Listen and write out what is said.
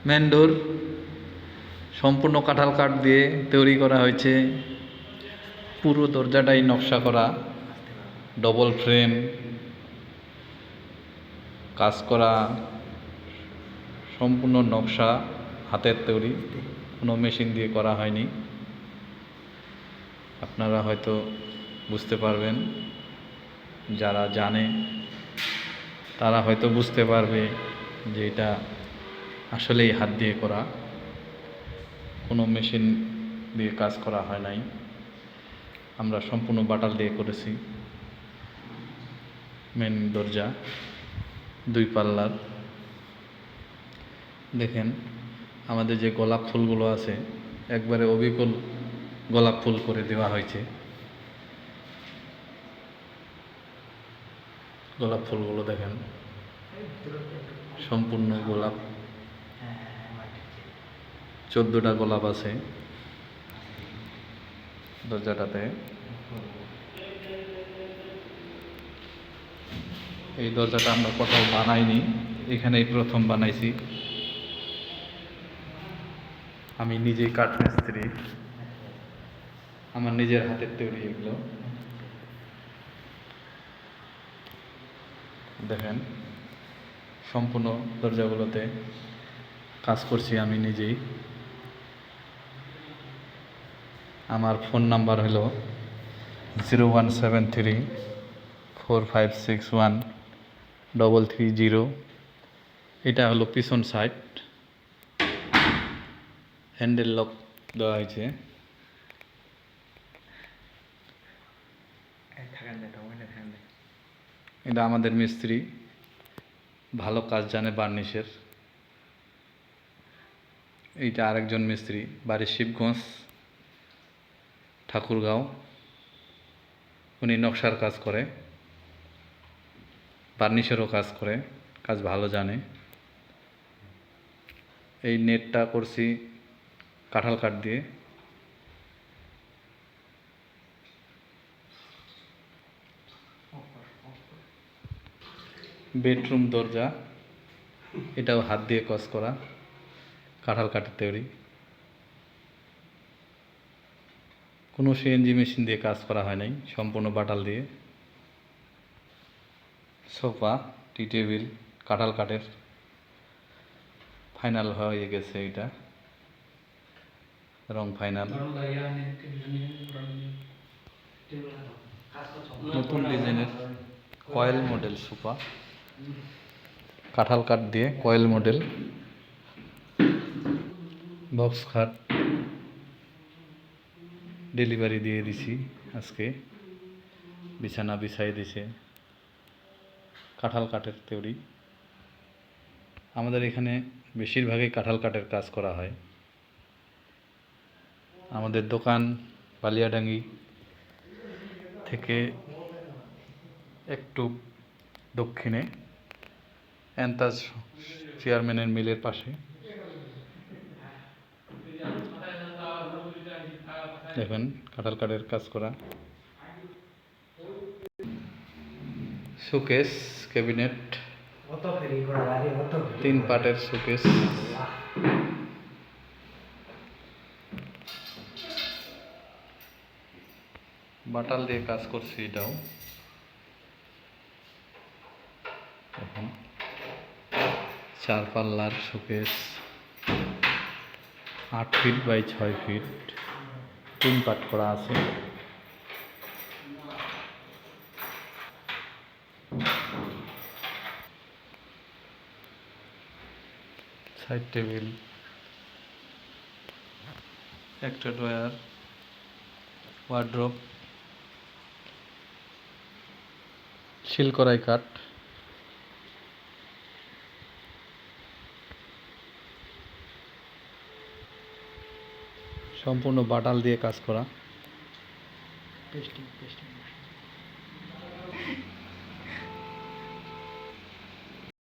Main ডোর সম্পূর্ণ কাঁঠাল কাঠ দিয়ে তৈরি করা হয়েছে। পুরো দরজাটাই নকশা করা, ডবল ফ্রেম কাজ করা, সম্পূর্ণ নকশা হাতের তৈরি, কোনো মেশিন দিয়ে করা হয়নি। আপনারা হয়তো বুঝতে পারবেন, যারা জানে তারা হয়তো বুঝতে পারবে যে এটা আসলেই হাত দিয়ে করা, কোনো মেশিন দিয়ে কাজ করা হয় নাই। আমরা সম্পূর্ণ বাটাল দিয়ে করেছি। মেন দরজা 2 পাল্লার। দেখেন আমাদের যে গোলাপ ফুলগুলো আছে, একবারে অবিকল গোলাপ ফুল করে দেওয়া হয়েছে। গোলাপ ফুলগুলো দেখেন, সম্পূর্ণ গোলাপ, 14টা গোলাপ আছে দরজাটাতে। এই দরজাটা আমরা কোথাও বানাইনি, এখানেই প্রথম বানাইছি। আমি নিজেই কাঠমিস্ত্রি, আমার নিজের হাতের তৈরি এগুলো। দেখেন সম্পূর্ণ দরজাগুলোতে কাজ করছি আমি নিজেই। আমার ফোন নাম্বার হলো 017345613330। এটা হলো পিছন সাইড, হ্যান্ডেল লক দেওয়া হয়েছে। এটা আমাদের মিস্ত্রি, ভালো কাজ জানে বার্নিশের। এইটা আরেকজন মিস্ত্রি, বাড়ি শিবগঞ্জ, ঠাকুরগাঁও। উনি নকশার কাজ করে, বার্নিশেরও কাজ করে, কাজ ভালো জানে। এই নেটটা করছি কাঁঠাল কাঠ দিয়ে। বেডরুম দরজা, এটাও হাত দিয়ে কাজ করা, কাঁঠাল কাঠের তৈরি, কোনো সিএনজি মেশিন দিয়ে কাজ করা হয় নাই, সম্পূর্ণ বাটাল দিয়ে। সোফা, টি টেবিল কাঁঠাল কাঠের, ফাইনাল হয়ে গেছে। এটা রং ফাইনাল, নতুন ডিজাইনের কয়েল মডেল সোফা, কাঁঠাল কাঠ দিয়ে কয়েল মডেল। বক্স খাট ডেলিভারি দিয়ে দিছি আজকে, বিছানা বিছাই দিছে, কাঁঠাল কাঠের তৈরি। আমাদের এখানে বেশিরভাগই কাঁঠাল কাঠের কাজ করা হয়। আমাদের দোকান বালিয়াডাঙ্গি থেকে একটু দক্ষিণে, এন্তাজ চেয়ারম্যানের মিলের পাশে। দেখেন কাঁঠাল কাঠের কাজ করা শোকেস, ক্যাবিনেট, 3 পার্টের শোকেস। বাটাল দিয়ে কাজ করছি এটাও। দেখেন 4 পাল্লার showcase, 8 feet by 6 feet, 3 part করা আছে। সাইড টেবিল, একটা ড্রয়ার, ওয়ার্ড্রোব, শিল করাই কাঠ, সম্পূর্ণ বাটাল দিয়ে কাজ করা।